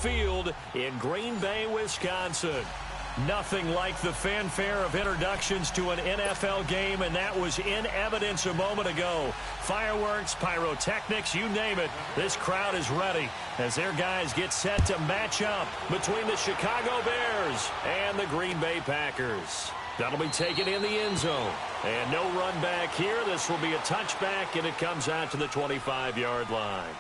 Field in Green Bay, Wisconsin. Nothing like the fanfare of introductions to an NFL game, and that was in evidence a moment ago. Fireworks, pyrotechnics, you name it. This crowd is ready as their guys get set to match up between the Chicago Bears and the Green Bay Packers. That'll be taken in the end zone. And no run back here. This will be a touchback, and it comes out to the 25-yard line.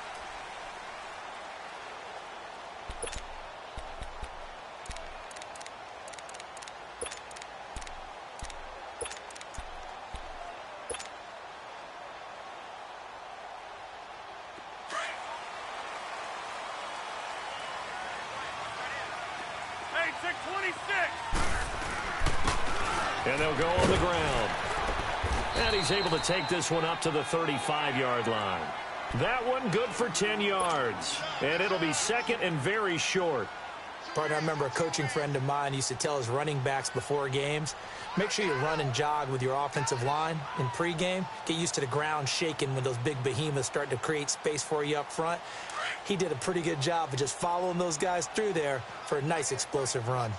And they'll go on the ground. And he's able to take this one up to the 35-yard line. That one good for 10 yards. And it'll be second and very short. Partner, I remember a coaching friend of mine used to tell his running backs before games, make sure you run and jog with your offensive line in pregame. Get used to the ground shaking when those big behemoths start to create space for you up front. He did a pretty good job of just following those guys through there for a nice explosive run.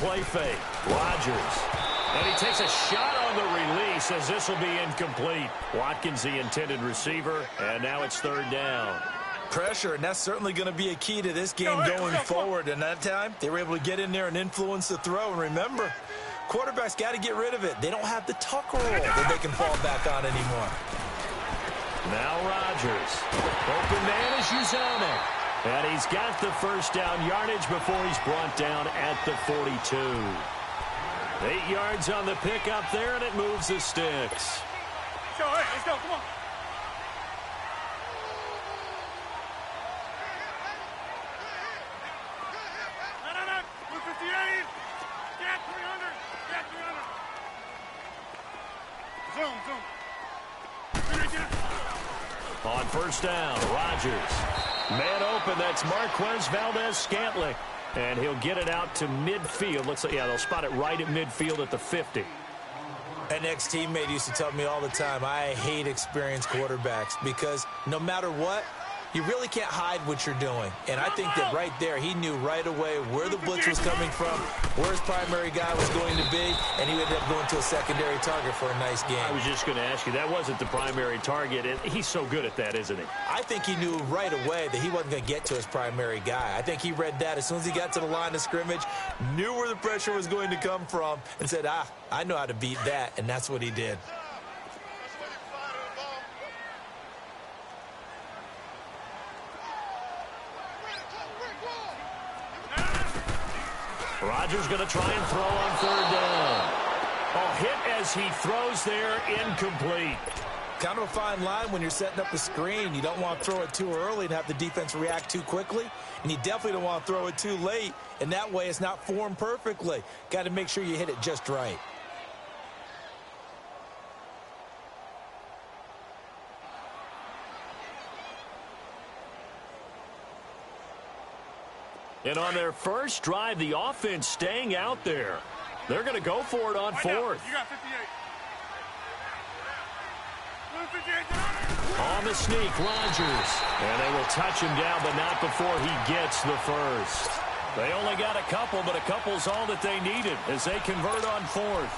Play fake. Rodgers. And he takes a shot on the release as this will be incomplete. Watkins, the intended receiver, and now it's third down. Pressure, and that's certainly going to be a key to this game going forward. And that time, they were able to get in there and influence the throw. And remember, quarterbacks got to get rid of it. They don't have the tuck roll that they can fall back on anymore. Now Rodgers. Open man is Uzomah. And he's got the first down yardage before he's brought down at the 42. 8 yards on the pickup there, and it moves the sticks. Let's go, come on. No. 258. Get 300. Get 300. Zoom. On first down, Rodgers. Man open, that's Marquez Valdez-Scantling. And he'll get it out to midfield. Looks like, yeah, they'll spot it right at midfield at the 50. An ex-teammate used to tell me all the time, I hate experienced quarterbacks because no matter what, you really can't hide what you're doing. And I think that right there, he knew right away where the blitz was coming from, where his primary guy was going to be, and he ended up going to a secondary target for a nice game. I was just going to ask you, that wasn't the primary target. He's so good at that, isn't he? I think he knew right away that he wasn't going to get to his primary guy. I think he read that as soon as he got to the line of scrimmage, knew where the pressure was going to come from, and said, I know how to beat that, and that's what he did. Rodgers going to try and throw on third down. Oh, hit as he throws there, incomplete. Kind of a fine line when you're setting up the screen. You don't want to throw it too early and have the defense react too quickly. And you definitely don't want to throw it too late. And that way it's not formed perfectly. Got to make sure you hit it just right. And on their first drive, the offense staying out there. They're going to go for it on fourth. You got 58. On the sneak, Rodgers. And they will touch him down, but not before he gets the first. They only got a couple, but a couple's all that they needed as they convert on fourth.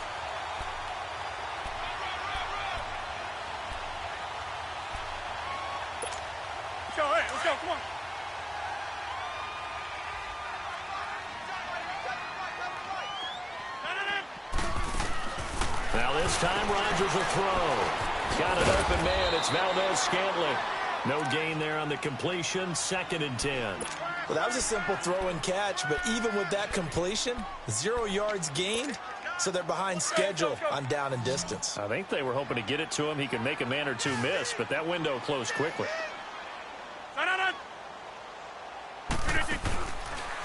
Let's go, come on. Now this time, Rodgers will throw. Got an open man. It's Valdez-Scantling. No gain there on the completion. 2nd and 10. Well, that was a simple throw and catch, but even with that completion, 0 yards gained, so they're behind schedule on down and distance. I think they were hoping to get it to him. He could make a man or two miss, but that window closed quickly.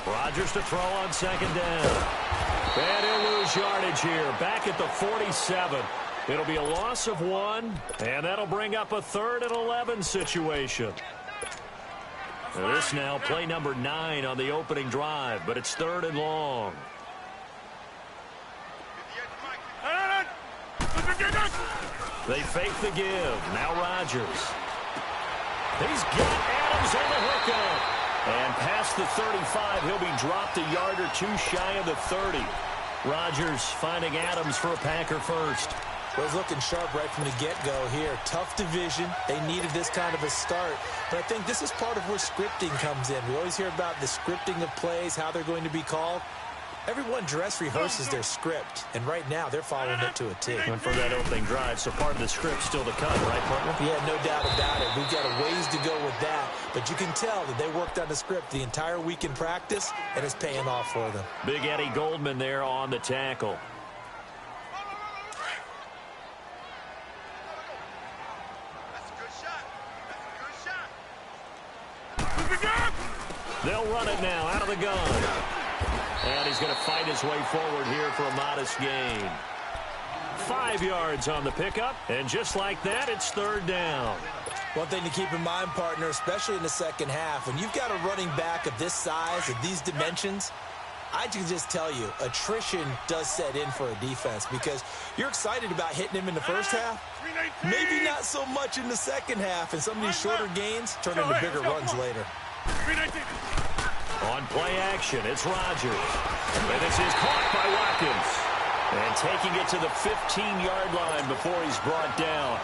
Rodgers to throw on 2nd down. And he'll lose yardage here. Back at the 47. It'll be a loss of 1, and that'll bring up a 3rd and 11 situation. This now play number 9 on the opening drive, but it's 3rd and long. They fake the give. Now Rodgers. He's got Adams on the hookup. And past the 35, he'll be dropped a yard or two shy of the 30. Rodgers finding Adams for a Packer first. Well, he's looking sharp right from the get-go here. Tough division. They needed this kind of a start. But I think this is part of where scripting comes in. We always hear about the scripting of plays, how they're going to be called. Everyone dress rehearses their script, and right now they're following it to a T. And for that opening drive, so part of the script still to come, right, partner? Yeah, no doubt about it. We've got a ways to go with that, but you can tell that they worked on the script the entire week in practice, and it's paying off for them. Big Eddie Goldman there on the tackle. They'll run it now out of the gun. And he's going to fight his way forward here for a modest gain. 5 yards on the pickup, and just like that, it's 3rd down. One thing to keep in mind, partner, especially in the second half, when you've got a running back of this size, of these dimensions, I can just tell you, attrition does set in for a defense because you're excited about hitting him in the first half, maybe not so much in the second half, and some of these shorter gains turn into bigger runs later. On play action, it's Rodgers. And this is caught by Watkins. And taking it to the 15-yard line before he's brought down.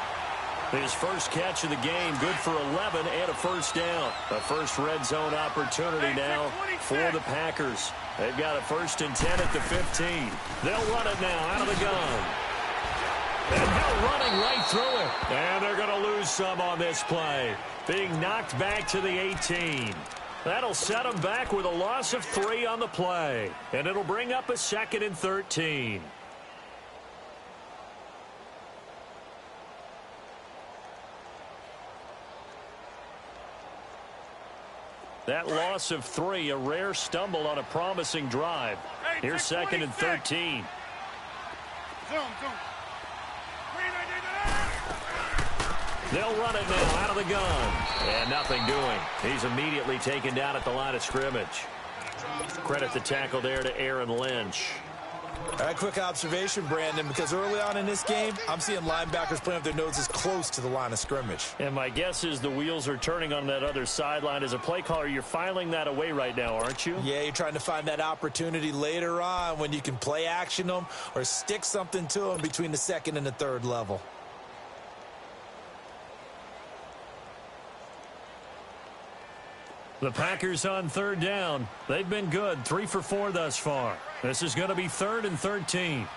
His first catch of the game, good for 11 and a first down. A first red zone opportunity now for the Packers. They've got a 1st and 10 at the 15. They'll run it now out of the gun. And now running right through it. And they're going to lose some on this play. Being knocked back to the 18. That'll set them back with a loss of 3 on the play. And it'll bring up a 2nd and 13. That loss of 3, a rare stumble on a promising drive. Here's 2nd and 13. They'll run it now out of the gun. And nothing doing. He's immediately taken down at the line of scrimmage. Credit the tackle there to Aaron Lynch. All right, quick observation, Brandon, because early on in this game, I'm seeing linebackers playing with their noses close to the line of scrimmage. And my guess is the wheels are turning on that other sideline. As a play caller, you're filing that away right now, aren't you? Yeah, you're trying to find that opportunity later on when you can play action them or stick something to them between the 2nd and the 3rd level. The Packers on 3rd down. They've been good, 3 for 4 thus far. This is going to be 3rd and 13.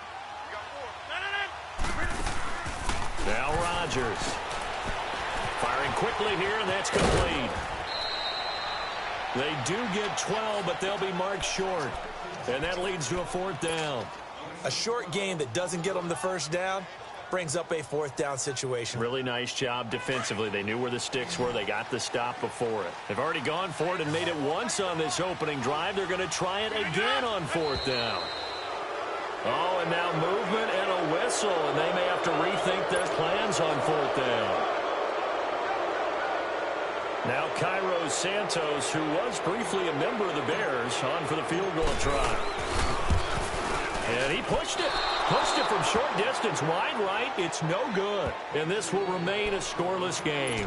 Now Rodgers. Firing quickly here, and that's complete. They do get 12, but they'll be marked short. And that leads to a 4th down. A short game that doesn't get them the first down brings up a 4th down situation. Really nice job defensively. They knew where the sticks were. They got the stop before it. They've already gone for it and made it once on this opening drive. They're going to try it again on 4th down. Oh, and now movement and a whistle, and they may have to rethink their plans on 4th down. Now Cairo Santos, who was briefly a member of the Bears, on for the field goal try. And he pushed it. Pushed it from short distance, wide right. It's no good. And this will remain a scoreless game.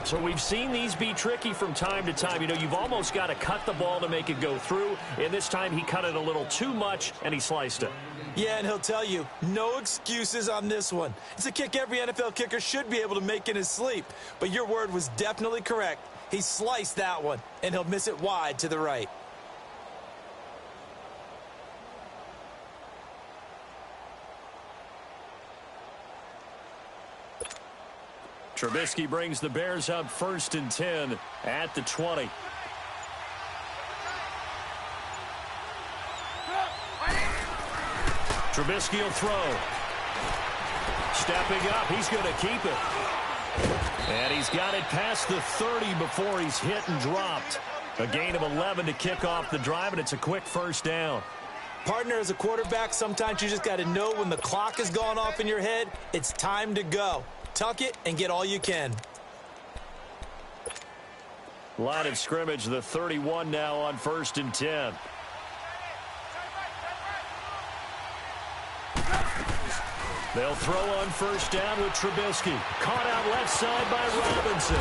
So we've seen these be tricky from time to time. You know, you've almost got to cut the ball to make it go through. And this time he cut it a little too much, and he sliced it. Yeah, and he'll tell you, no excuses on this one. It's a kick every NFL kicker should be able to make in his sleep. But your word was definitely correct. He sliced that one, and he'll miss it wide to the right. Trubisky brings the Bears up 1st and 10 at the 20. Trubisky will throw. Stepping up, he's going to keep it. And he's got it past the 30 before he's hit and dropped. A gain of 11 to kick off the drive, and it's a quick 1st down. Partner, as a quarterback, sometimes you just got to know when the clock has gone off in your head, it's time to go. Tuck it and get all you can. Line of scrimmage, the 31 now on 1st and 10. They'll throw on 1st down with Trubisky. Caught out left side by Robinson.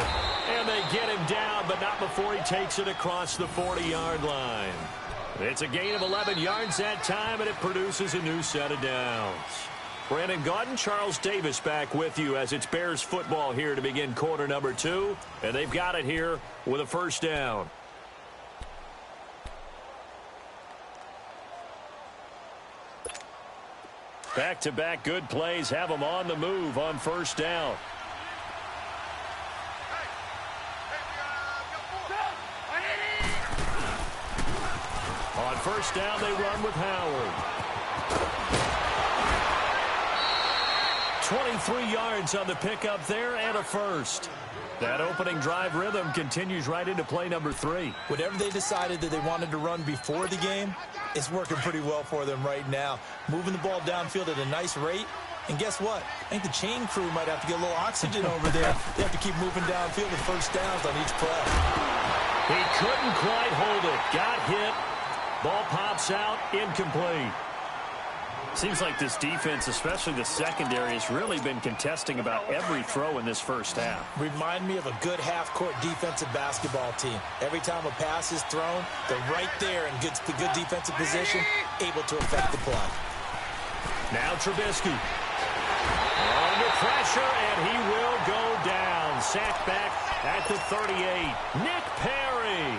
And they get him down, but not before he takes it across the 40-yard line. It's a gain of 11 yards that time, and it produces a new set of downs. Brandon Gaudin, Charles Davis back with you as it's Bears football here to begin quarter number 2. And they've got it here with a 1st down. Back-to-back good plays have them on the move on 1st down. On 1st down, they run with Howard. 23 yards on the pickup there and a 1st. That opening drive rhythm continues right into play number 3. Whatever they decided that they wanted to run before the game, it's working pretty well for them right now. Moving the ball downfield at a nice rate. And guess what? I think the chain crew might have to get a little oxygen over there. They have to keep moving downfield with 1st downs on each play. He couldn't quite hold it. Got hit. Ball pops out. Incomplete. Seems like this defense, especially the secondary, has really been contesting about every throw in this 1st half. Remind me of a good half-court defensive basketball team. Every time a pass is thrown, they're right there in good defensive position, able to affect the play. Now Trubisky. Under pressure, and he will go down. Sacked back at the 38. Nick Perry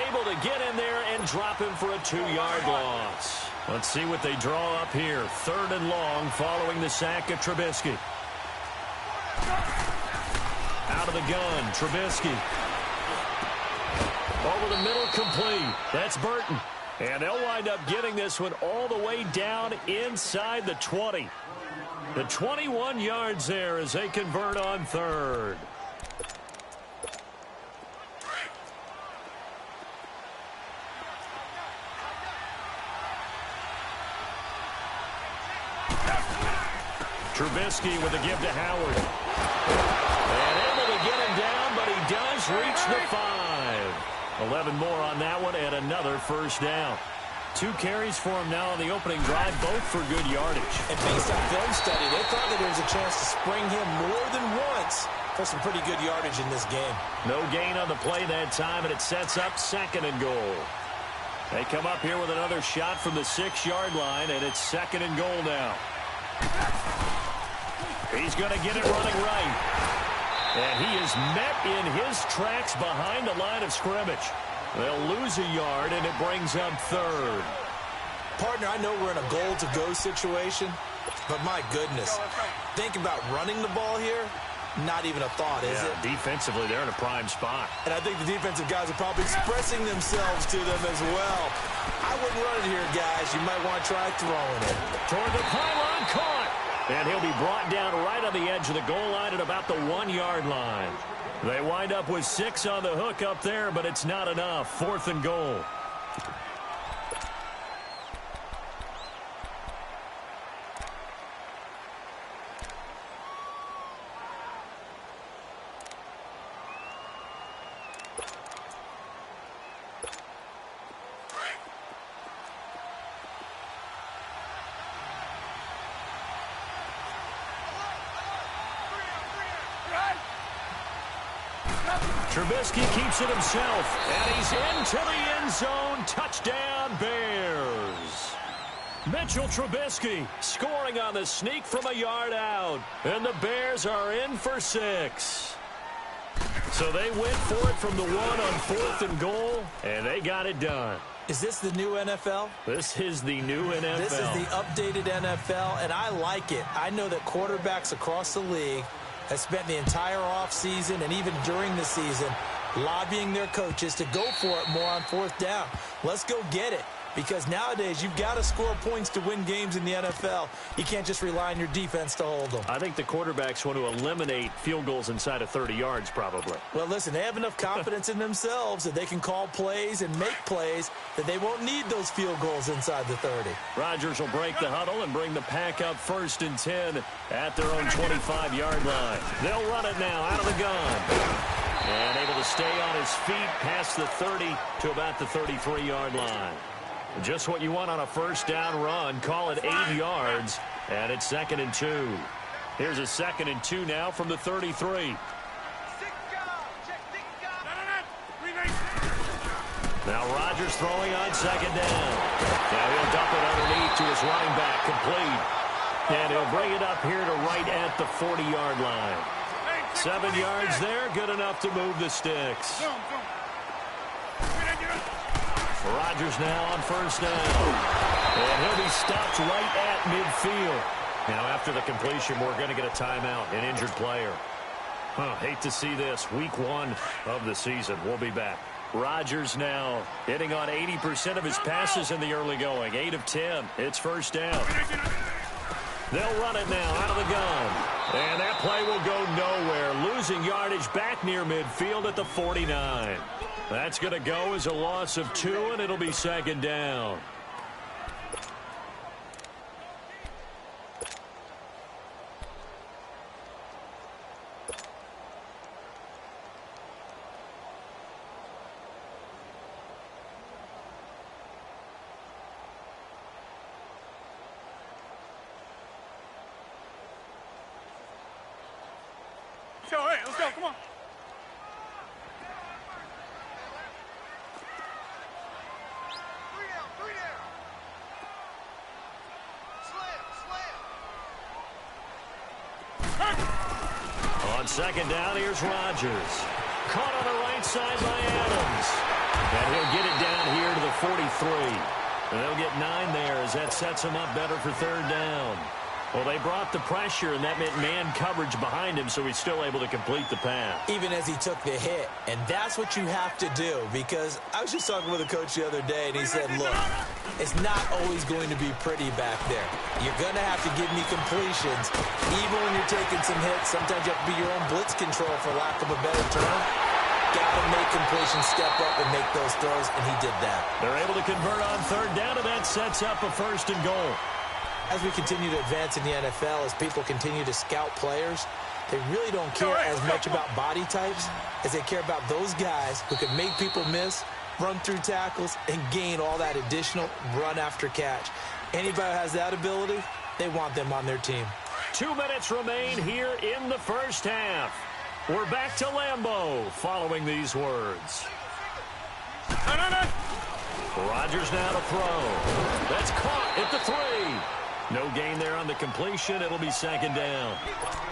able to get in there and drop him for a 2-yard loss. Let's see what they draw up here. 3rd and long following the sack of Trubisky. Out of the gun, Trubisky. Over the middle, complete. That's Burton. And they'll wind up getting this one all the way down inside the 20. The 21 yards there as they convert on 3rd. Trubisky with a give to Howard. And able to get him down, but he does reach the 5. 11 more on that one and another 1st down. 2 carries for him now on the opening drive, both for good yardage. And based on film study, they thought that there was a chance to spring him more than once for some pretty good yardage in this game. No gain on the play that time, and it sets up 2nd and goal. They come up here with another shot from the 6-yard line, and it's 2nd and goal now. He's going to get it running right. And he is met in his tracks behind the line of scrimmage. They'll lose a yard, and it brings up 3rd. Partner, I know we're in a goal-to-go situation, but my goodness, think about running the ball here. Not even a thought, is it? Defensively, they're in a prime spot. And I think the defensive guys are probably expressing themselves to them as well. I wouldn't run it here, guys. You might want to try throwing it. Toward the pylon, caught. And he'll be brought down right on the edge of the goal line at about the 1-yard line. They wind up with 6 on the hook up there, but it's not enough. 4th and goal. Trubisky keeps it himself, and he's into the end zone. Touchdown, Bears. Mitchell Trubisky scoring on the sneak from a yard out, and the Bears are in for 6. So they went for it from the 1 on 4th and goal, and they got it done. Is this the new NFL? This is the new NFL. This is the updated NFL, and I like it. I know that quarterbacks across the league have spent the entire offseason and even during the season lobbying their coaches to go for it more on 4th down. Let's go get it. Because nowadays, you've got to score points to win games in the NFL. You can't just rely on your defense to hold them. I think the quarterbacks want to eliminate field goals inside of 30 yards, probably. Well, listen, they have enough confidence in themselves that they can call plays and make plays that they won't need those field goals inside the 30. Rodgers will break the huddle and bring the pack up 1st and 10 at their own 25-yard line. They'll run it now out of the gun. And able to stay on his feet past the 30 to about the 33-yard line. Just what you want on a first down run. Call it 8 yards, and it's 2nd and 2. Here's a 2nd and 2 now from the 33. Now Rodgers throwing on 2nd down. Now he'll dump it underneath to his running back, complete. And he'll bring it up here to right at the 40-yard line. 7 yards there, good enough to move the sticks. Rodgers now on first down. And he'll be stopped right at midfield. Now after the completion, we're going to get a timeout, an injured player. Hate to see this. Week 1 of the season. We'll be back. Rodgers now hitting on 80% of his passes in the early going. 8 of 10. It's first down. They'll run it now out of the gun. And that play will go nowhere. Losing yardage back near midfield at the 49. That's going to go as a loss of 2, and it'll be 2nd down. So, hey, let's go, come on. Three down. Slam. On 2nd down, here's Rodgers. Caught on the right side by Adams. And he'll get it down here to the 43. And they'll get 9 there as that sets him up better for 3rd down. Well, they brought the pressure, and that meant man coverage behind him, so he's still able to complete the pass. Even as he took the hit. And that's what you have to do, because I was just talking with a coach the other day, and he said, look, it's not always going to be pretty back there. You're going to have to give me completions. Even when you're taking some hits, sometimes you have to be your own blitz control, for lack of a better term. Got to make completions, step up, and make those throws, and he did that. They're able to convert on 3rd down, and that sets up a 1st and goal. As we continue to advance in the NFL, as people continue to scout players, they really don't care as much about body types as they care about those guys who can make people miss, run through tackles, and gain all that additional run after catch. Anybody who has that ability, they want them on their team. 2 minutes remain here in the first half. We're back to Lambeau following these words. Rodgers now to throw. That's caught at the 3. No gain there on the completion. It'll be 2nd down.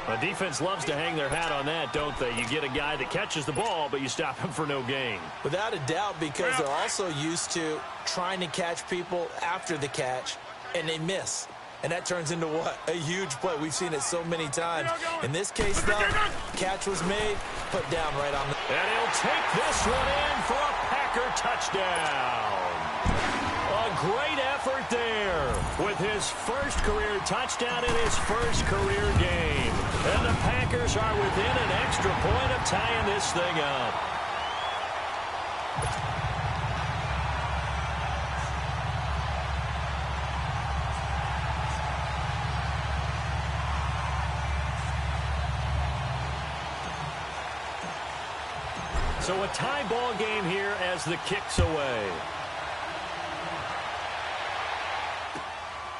A defense loves to hang their hat on that, don't they? You get a guy that catches the ball, but you stop him for no gain. Without a doubt, because they're also used to trying to catch people after the catch, and they miss. And that turns into what? A huge play. We've seen it so many times. In this case, though, catch was made, put down right on the... And he'll take this one in for a Packer touchdown. A great effort there with his first career touchdown in his first career game. And the Packers are within an extra point of tying this thing up. So a tie ball game here as the kick's away.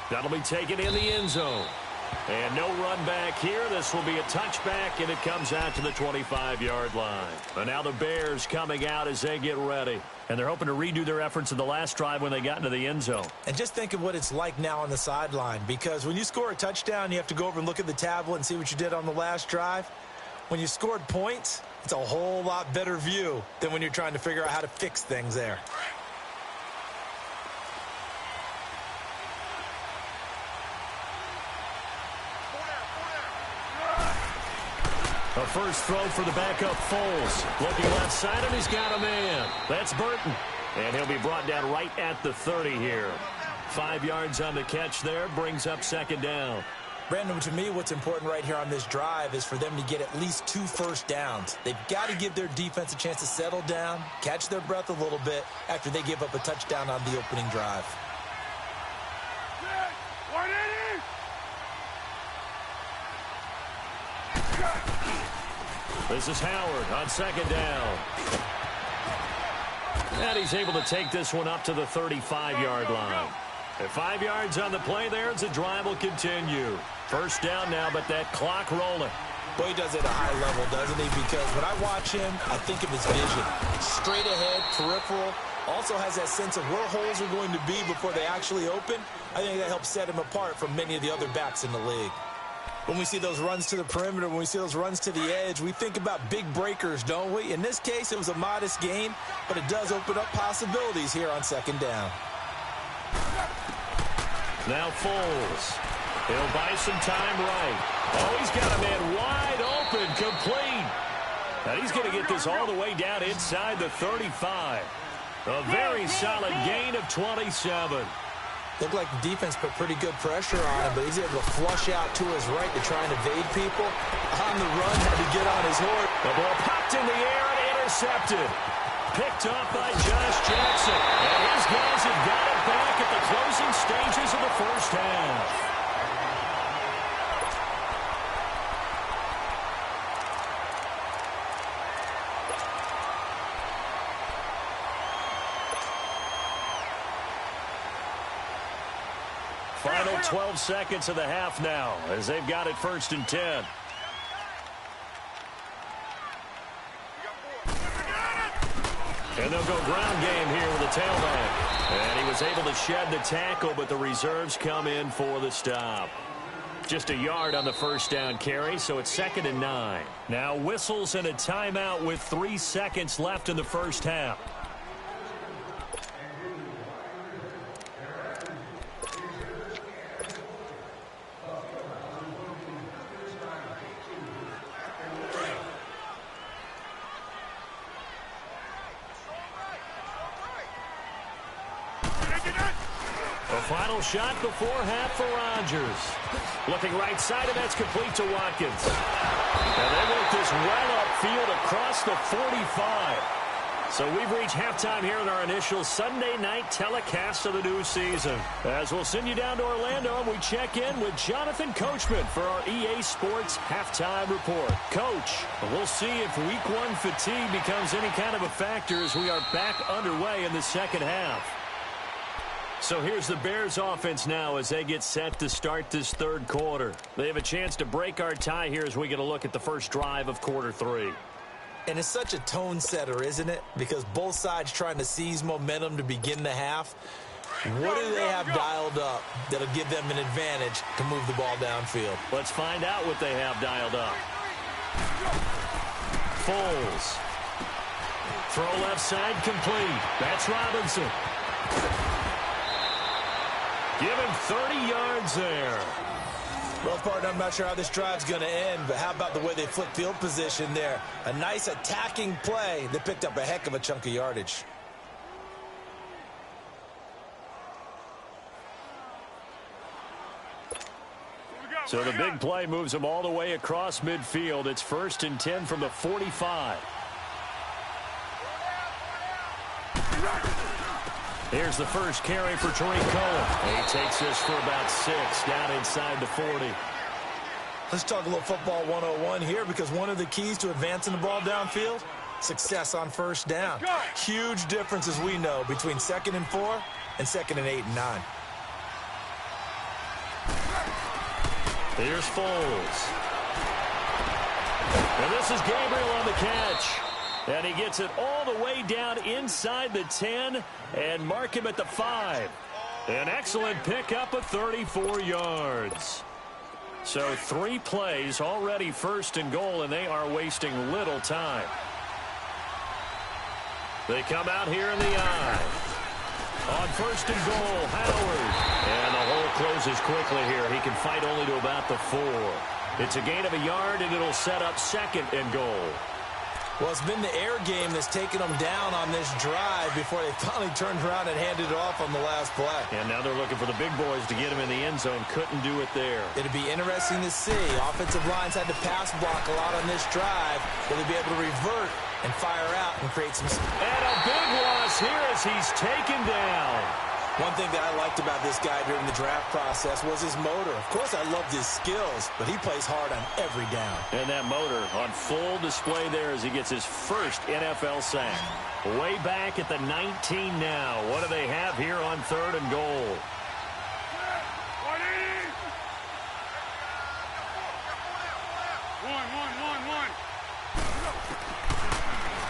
That'll be taken in the end zone. And no run back here. This will be a touchback, and it comes out to the 25-yard line. And now the Bears coming out as they get ready. And they're hoping to redo their efforts in the last drive when they got into the end zone. And just think of what it's like now on the sideline, because when you score a touchdown, you have to go over and look at the tablet and see what you did on the last drive. When you scored points, it's a whole lot better view than when you're trying to figure out how to fix things there. A first throw for the backup Foles. Looking left side, and he's got a man. That's Burton. And he'll be brought down right at the 30 here. 5 yards on the catch there, brings up 2nd down. Brandon, to me, what's important right here on this drive is for them to get at least 2 first downs. They've got to give their defense a chance to settle down, catch their breath a little bit after they give up a touchdown on the opening drive. This is Howard on second down. And he's able to take this one up to the 35-yard line. At 5 yards on the play there, the drive will continue. First down now, but that clock rolling. Boy, he does it at a high level, doesn't he? Because when I watch him, I think of his vision. Straight ahead, peripheral. Also has that sense of where holes are going to be before they actually open. I think that helps set him apart from many of the other backs in the league. When we see those runs to the perimeter, when we see those runs to the edge, we think about big breakers, don't we? In this case, it was a modest gain, but it does open up possibilities here on second down. Now Foles. He'll buy some time right. Oh, he's got a man wide open, complete. And he's going to get this all the way down inside the 35. A very solid gain of 27. Looked like the defense put pretty good pressure on him, but he's able to flush out to his right to try and evade people. On the run, had to get on his horse. The ball popped in the air and intercepted. Picked off by Josh Jackson. And his guys have got it back at the closing stages of the first half. Final 12 seconds of the half now as they've got it 1st and 10. And they'll go ground game here with the tailback. And he was able to shed the tackle, but the reserves come in for the stop. Just a yard on the first down carry, so it's 2nd and 9. Now whistles and a timeout with 3 seconds left in the first half. Final shot before half for Rodgers. Looking right side, and that's complete to Watkins. And they work this well upfield across the 45. So we've reached halftime here in our initial Sunday night telecast of the new season. As we'll send you down to Orlando, and we check in with Jonathan Coachman for our EA Sports Halftime Report. Coach, we'll see if Week 1 fatigue becomes any kind of a factor as we are back underway in the second half. So here's the Bears offense now as they get set to start this third quarter. They have a chance to break our tie here as we get a look at the first drive of quarter 3. And it's such a tone setter, isn't it? Because both sides trying to seize momentum to begin the half. What do they have dialed up that'll give them an advantage to move the ball downfield? Let's find out what they have dialed up. Foles. Throw left side complete. That's Robinson. Give him 30 yards there. Well, partner, I'm not sure how this drive's going to end, but how about the way they flip field position there? A nice attacking play that picked up a heck of a chunk of yardage. So the big play moves them all the way across midfield. It's 1st and 10 from the 45. Here's the first carry for Tariq Cohen. He takes this for about 6 down inside the 40. Let's talk a little football 101 here, because one of the keys to advancing the ball downfield, success on first down. Huge difference, as we know, between 2nd and 4 and 2nd and 8 and 9. Here's Foles. And this is Gabriel on the catch. And he gets it all the way down inside the 10 and mark him at the 5. An excellent pickup of 34 yards. So 3 plays already 1st and goal, and they are wasting little time. They come out here in the I. On 1st and goal, Howard. And the hole closes quickly here. He can fight only to about the 4. It's a gain of a yard, and it'll set up 2nd and goal. Well, it's been the air game that's taken them down on this drive before they finally turned around and handed it off on the last play. And now they're looking for the big boys to get him in the end zone. Couldn't do it there. It'd be interesting to see. Offensive lines had to pass block a lot on this drive. Will they be able to revert and fire out and create some... And a big loss here as he's taken down. One thing that I liked about this guy during the draft process was his motor. Of course, I loved his skills, but he plays hard on every down. And that motor on full display there as he gets his first NFL sack. Way back at the 19 now. What do they have here on 3rd and goal?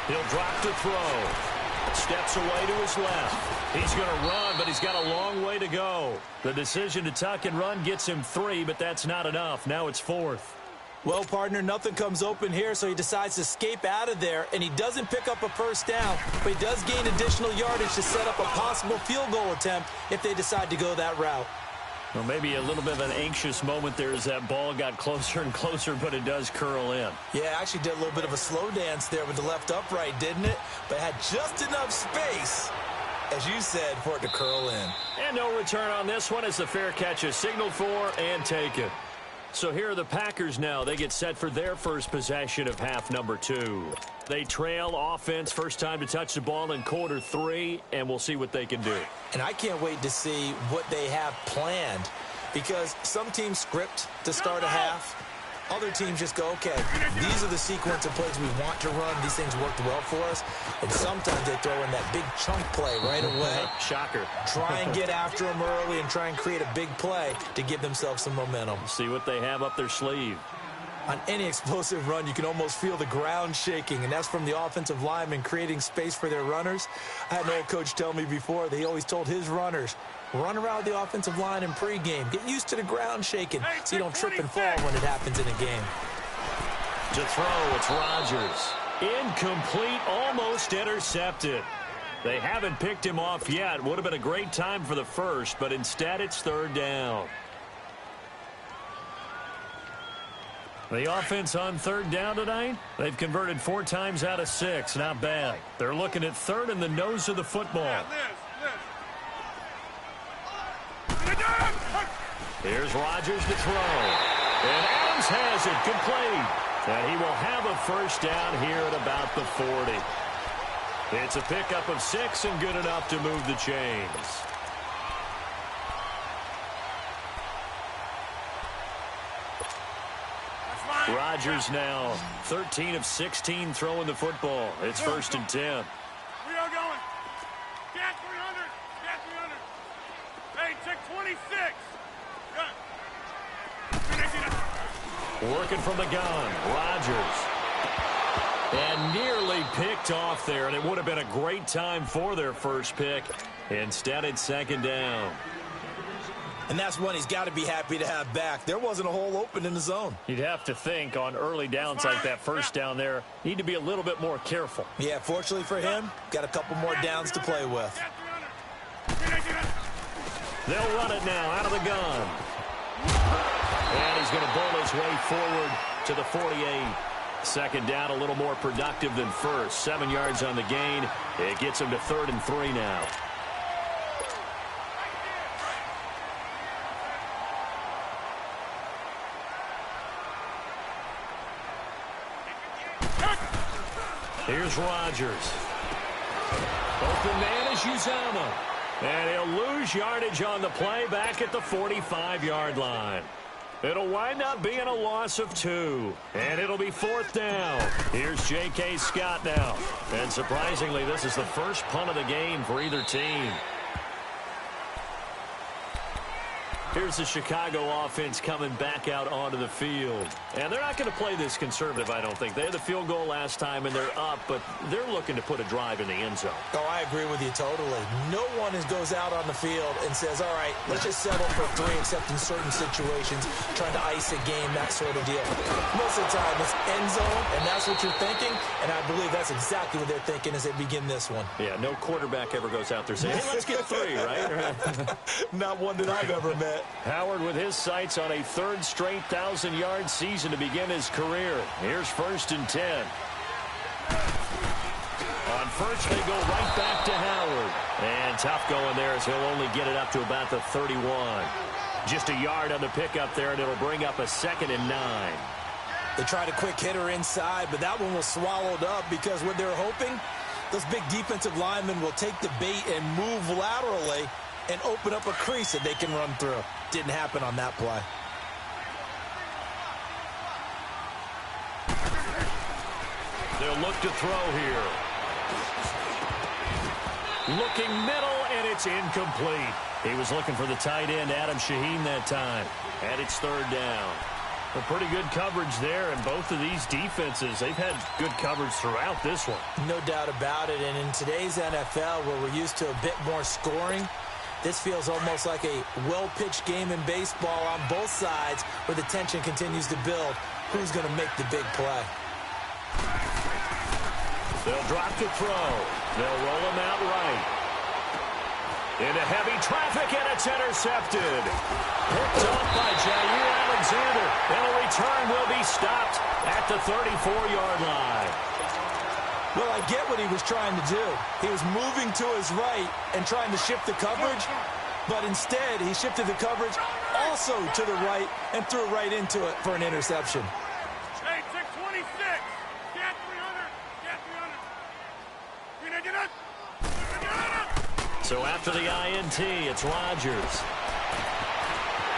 He'll drop to throw. Steps away to his left. He's going to run, but he's got a long way to go. The decision to tuck and run gets him 3, but that's not enough. Now it's 4th. Well, partner, nothing comes open here, so he decides to escape out of there, and he doesn't pick up a first down, but he does gain additional yardage to set up a possible field goal attempt if they decide to go that route. Well, maybe a little bit of an anxious moment there as that ball got closer and closer, but it does curl in. Yeah, actually did a little bit of a slow dance there with the left upright, didn't it? But had just enough space, as you said, for it to curl in. And no return on this one as the fair catch is signaled for and taken. So here are the Packers now. They get set for their first possession of half number 2. They trail offense, first time to touch the ball in quarter 3, and we'll see what they can do. And I can't wait to see what they have planned, because some teams script to start a half. Other teams just go, okay, these are the sequence of plays we want to run. These things worked well for us. And sometimes they throw in that big chunk play right away. Shocker. Try and get after them early and try and create a big play to give themselves some momentum. See what they have up their sleeve. On any explosive run, you can almost feel the ground shaking, and that's from the offensive linemen creating space for their runners. I had an old coach tell me before that he always told his runners, run around the offensive line in pregame. Get used to the ground shaking so you don't trip and fall when it happens in a game. To throw, it's Rodgers. Incomplete, almost intercepted. They haven't picked him off yet. Would have been a great time for the first, but instead it's 3rd down. The offense on 3rd down tonight, they've converted 4 times out of 6. Not bad. They're looking at 3rd in the nose of the football. Here's Rodgers to throw. And Adams has it complete. And he will have a first down here at about the 40. It's a pickup of 6 and good enough to move the chains. Rodgers now 13 of 16 throwing the football. It's 1st and 10. We are going. Get 300. Get 300. Hey, check 26. Working from the gun, Rodgers. And nearly picked off there, and it would have been a great time for their first pick. Instead, it's 2nd down. And that's one he's got to be happy to have back. There wasn't a hole open in the zone. You'd have to think on early downs like that first down there, need to be a little bit more careful. Yeah, fortunately for him, got a couple more downs to play with. They'll run it now out of the gun. And he's going to bowl his way forward to the 48. 2nd down, a little more productive than first. 7 yards on the gain. It gets him to 3rd and 3 now. Here's Rodgers. Open man is Uzama. And he'll lose yardage on the play back at the 45-yard line. It'll wind up being a loss of 2. And it'll be 4th down. Here's J.K. Scott now. And surprisingly, this is the first punt of the game for either team. Here's the Chicago offense coming back out onto the field. And they're not going to play this conservative, I don't think. They had the field goal last time, and they're up, but they're looking to put a drive in the end zone. Oh, I agree with you totally. No one goes out on the field and says, all right, let's just settle for 3, except in certain situations, trying to ice a game, that sort of deal. Most of the time, it's end zone, and that's what you're thinking, and I believe that's exactly what they're thinking as they begin this one. Yeah, no quarterback ever goes out there saying, hey, let's get 3, right? Not one that I've ever met. Howard with his sights on a 3rd straight 1,000-yard season to begin his career. Here's 1st and 10. On first, they go right back to Howard. And tough going there as he'll only get it up to about the 31. Just a yard on the pickup there, and it'll bring up a 2nd and 9. They tried a quick hitter inside, but that one was swallowed up because what they're hoping, those big defensive linemen will take the bait and move laterally and open up a crease that they can run through. Didn't happen on that play. They'll look to throw here. Looking middle, and it's incomplete. He was looking for the tight end, Adam Shaheen, that time. And it's third down. A pretty good coverage there, and both of these defenses, they've had good coverage throughout this one. No doubt about it, and in today's NFL, where we're used to a bit more scoring, this feels almost like a well-pitched game in baseball on both sides where the tension continues to build. Who's going to make the big play? They'll drop to throw. They'll roll him out right. Into heavy traffic, and it's intercepted. Picked up by Jair Alexander, and a return will be stopped at the 34-yard line. Well, I get what he was trying to do. He was moving to his right and trying to shift the coverage, but instead he shifted the coverage also to the right and threw right into it for an interception. Hey, take 26. Get 300. Get 300. Get it. So after the INT, it's Rodgers.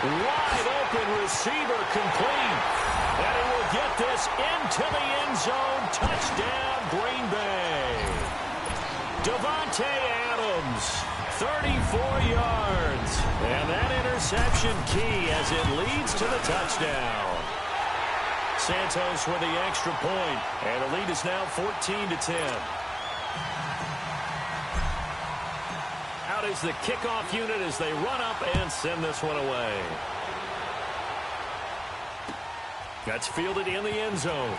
Wide open receiver complete. And he will get this into the end zone. Touchdown, Green Bay. Davante Adams, 34 yards. And that interception key as it leads to the touchdown. Santos with the extra point. And the lead is now 14-10. Out is the kickoff unit as they run up and send this one away. That's fielded in the end zone.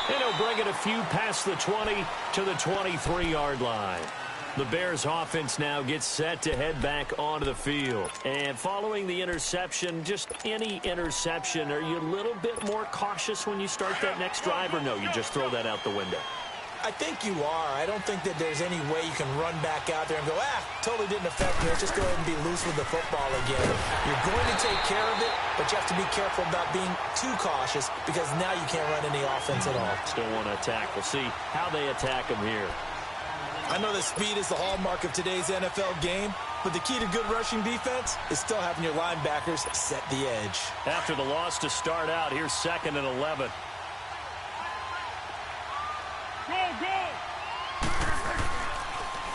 And he'll bring it a few past the 20 to the 23-yard line. The Bears offense now gets set to head back onto the field. And following the interception, just any interception, are you a little bit more cautious when you start that next drive, or no, you just throw that out the window? I think you are. I don't think that there's any way you can run back out there and go, totally didn't affect me. Let's just go ahead and be loose with the football again. You're going to take care of it, but you have to be careful about being too cautious because now you can't run any offense at all. Still want to attack. We'll see how they attack them here. I know that speed is the hallmark of today's NFL game, but the key to good rushing defense is still having your linebackers set the edge. After the loss to start out, here's 2nd and 11.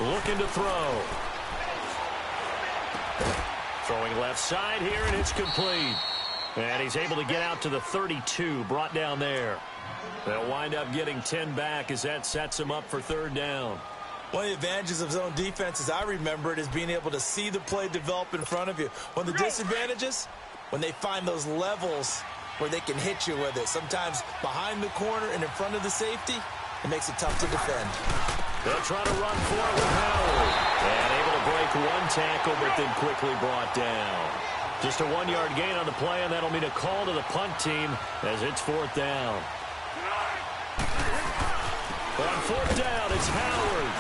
Looking to throw. Throwing left side here, and it's complete. And he's able to get out to the 32, brought down there. They'll wind up getting 10 back as that sets him up for third down. One of the advantages of zone defense, as I remember it, is being able to see the play develop in front of you. One of the disadvantages, when they find those levels where they can hit you with it, sometimes behind the corner and in front of the safety, it makes it tough to defend. They'll try to run for it with Howard. And able to break one tackle, but then quickly brought down. Just a 1-yard gain on the play, and that'll mean a call to the punt team as it's 4th down. On 4th down, it's Howard.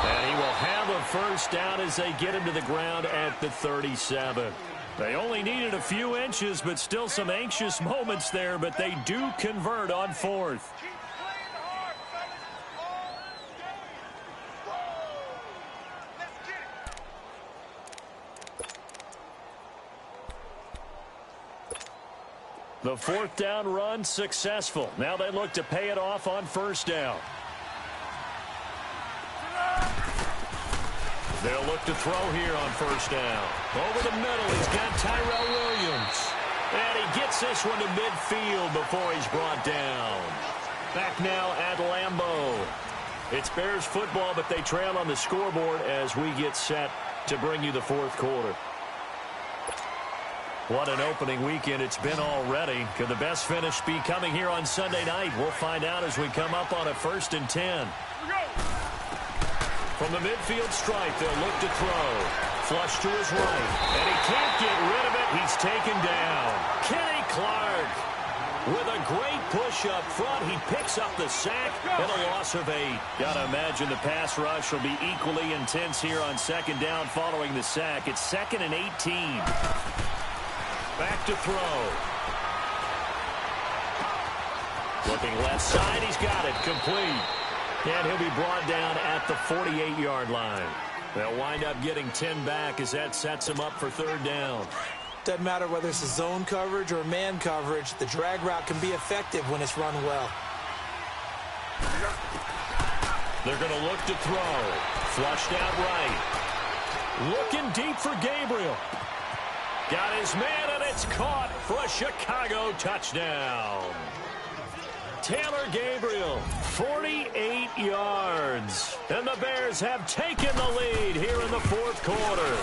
And he will have a first down as they get him to the ground at the 37. They only needed a few inches, but still some anxious moments there, but they do convert on 4th. The 4th down run successful. Now they look to pay it off on 1st down. They'll look to throw here on 1st down. Over the middle, he's got Tyrell Williams. And he gets this one to midfield before he's brought down. Back now at Lambeau. It's Bears football, but they trail on the scoreboard as we get set to bring you the 4th quarter. What an opening weekend it's been already. Could the best finish be coming here on Sunday night? We'll find out as we come up on a 1st and 10. From the midfield stripe, they'll look to throw. Flush to his right. And he can't get rid of it. He's taken down. Kenny Clark with a great push up front. He picks up the sack and a loss of 8. Gotta imagine the pass rush will be equally intense here on 2nd down following the sack. It's 2nd and 18. Back to throw. Looking left side, he's got it. Complete. And he'll be brought down at the 48-yard line. They'll wind up getting 10 back as that sets them up for third down. Doesn't matter whether it's a zone coverage or man coverage, the drag route can be effective when it's run well. They're going to look to throw. Flushed out right. Looking deep for Gabriel. Got his man, and it's caught for a Chicago touchdown. Taylor Gabriel, 48 yards. And the Bears have taken the lead here in the fourth quarter.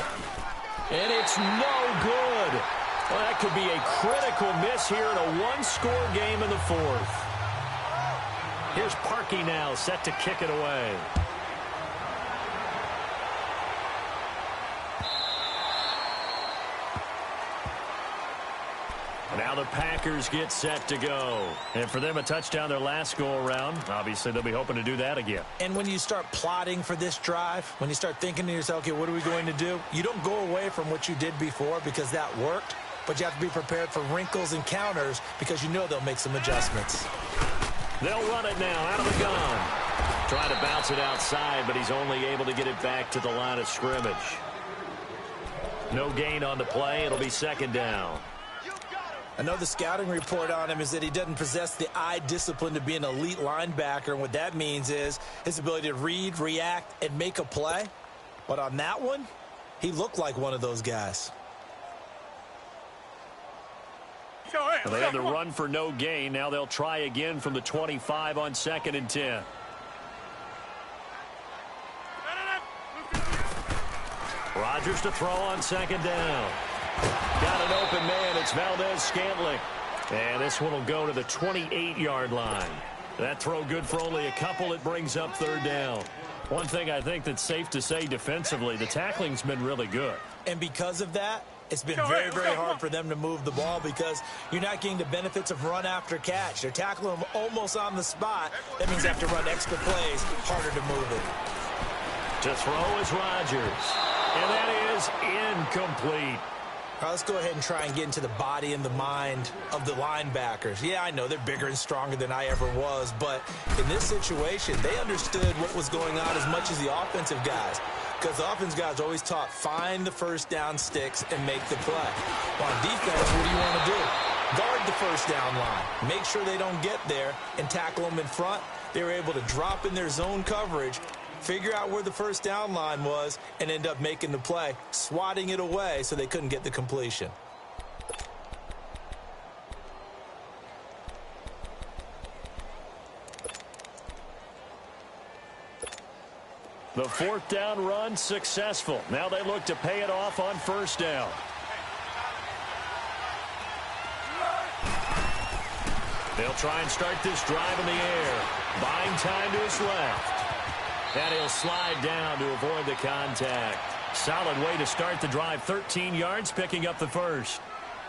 And it's no good. Well, that could be a critical miss here in a one-score game in the fourth. Here's Parkey now, set to kick it away. Now the Packers get set to go. And for them, a touchdown their last go-around. Obviously, they'll be hoping to do that again. And when you start plotting for this drive, when you start thinking to yourself, okay, what are we going to do? You don't go away from what you did before because that worked, but you have to be prepared for wrinkles and counters because you know they'll make some adjustments. They'll run it now out of the gun. Trying to bounce it outside, but he's only able to get it back to the line of scrimmage. No gain on the play. It'll be second down. I know the scouting report on him is that he doesn't possess the eye discipline to be an elite linebacker, and what that means is his ability to read, react, and make a play. But on that one, he looked like one of those guys. Well, they had the run for no gain. Now they'll try again from the 25 on 2nd and 10. Rodgers to throw on 2nd down. Got an open man. It's Valdez-Scantling. And this one will go to the 28-yard line. That throw good for only a couple. It brings up third down. One thing I think that's safe to say defensively, the tackling's been really good. And because of that, it's been very, very hard for them to move the ball because you're not getting the benefits of run after catch. They're tackling them almost on the spot. That means they have to run extra plays, harder to move it. To throw is Rodgers. And that is incomplete. All right, let's go ahead and try and get into the body and the mind of the linebackers. Yeah, I know they're bigger and stronger than I ever was, but in this situation, they understood what was going on as much as the offensive guys. Because the offense guys always taught, find the first down sticks and make the play. Well, on defense, what do you want to do? Guard the first down line. Make sure they don't get there and tackle them in front. They were able to drop in their zone coverage, figure out where the first down line was, and end up making the play, swatting it away so they couldn't get the completion. The fourth down run successful. Now they look to pay it off on first down. They'll try and start this drive in the air. Buying time to his left. And he'll slide down to avoid the contact. Solid way to start the drive. 13 yards, picking up the first.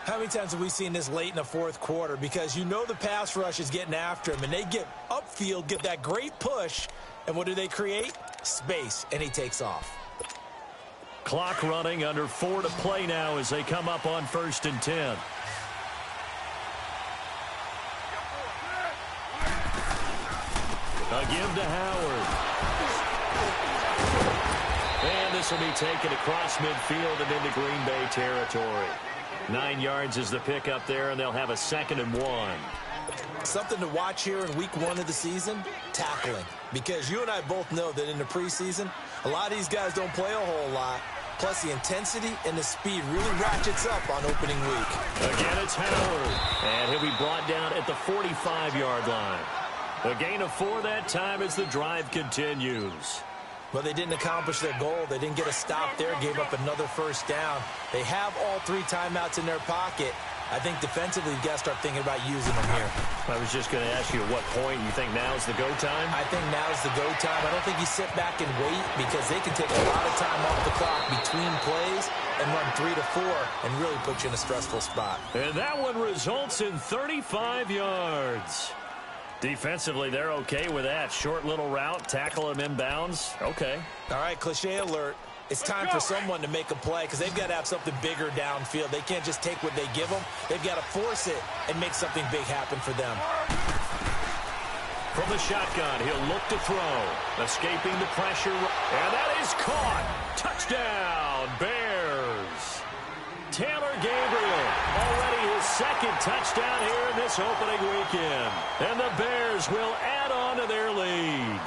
How many times have we seen this late in the fourth quarter? Because you know the pass rush is getting after him, and they get upfield, get that great push, and what do they create? Space, and he takes off. Clock running, under 4 to play now as they come up on 1st and 10. A give to Howard. And this will be taken across midfield and into Green Bay territory. 9 yards is the pickup there, and they'll have a 2nd and 1. Something to watch here in week 1 of the season, tackling. Because you and I both know that in the preseason, a lot of these guys don't play a whole lot. Plus, the intensity and the speed really ratchets up on opening week. Again, it's Howard. And he'll be brought down at the 45-yard line. A gain of 4 that time as the drive continues. Well, they didn't accomplish their goal. They didn't get a stop there, gave up another first down. They have all 3 timeouts in their pocket. I think defensively, you've got to start thinking about using them here. I was just going to ask you at what point you think now's the go time? I think now's the go time. I don't think you sit back and wait because they can take a lot of time off the clock between plays and run 3 to 4 and really put you in a stressful spot. And that one results in 35 yards. Defensively, they're okay with that. Short little route, tackle him inbounds. Okay. All right, cliche alert. It's time for someone to make a play because they've got to have something bigger downfield. They can't just take what they give them. They've got to force it and make something big happen for them. From the shotgun, he'll look to throw. Escaping the pressure. And that is caught. Touchdown, Bears. Taylor Gabriel, already his second touchdown here in this opening weekend. And the Bears will add on to their lead.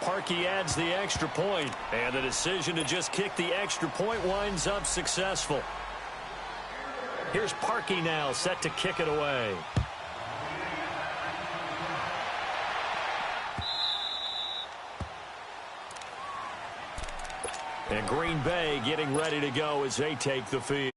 Parkey adds the extra point, and the decision to just kick the extra point winds up successful. Here's Parkey now, set to kick it away. And Green Bay getting ready to go as they take the field.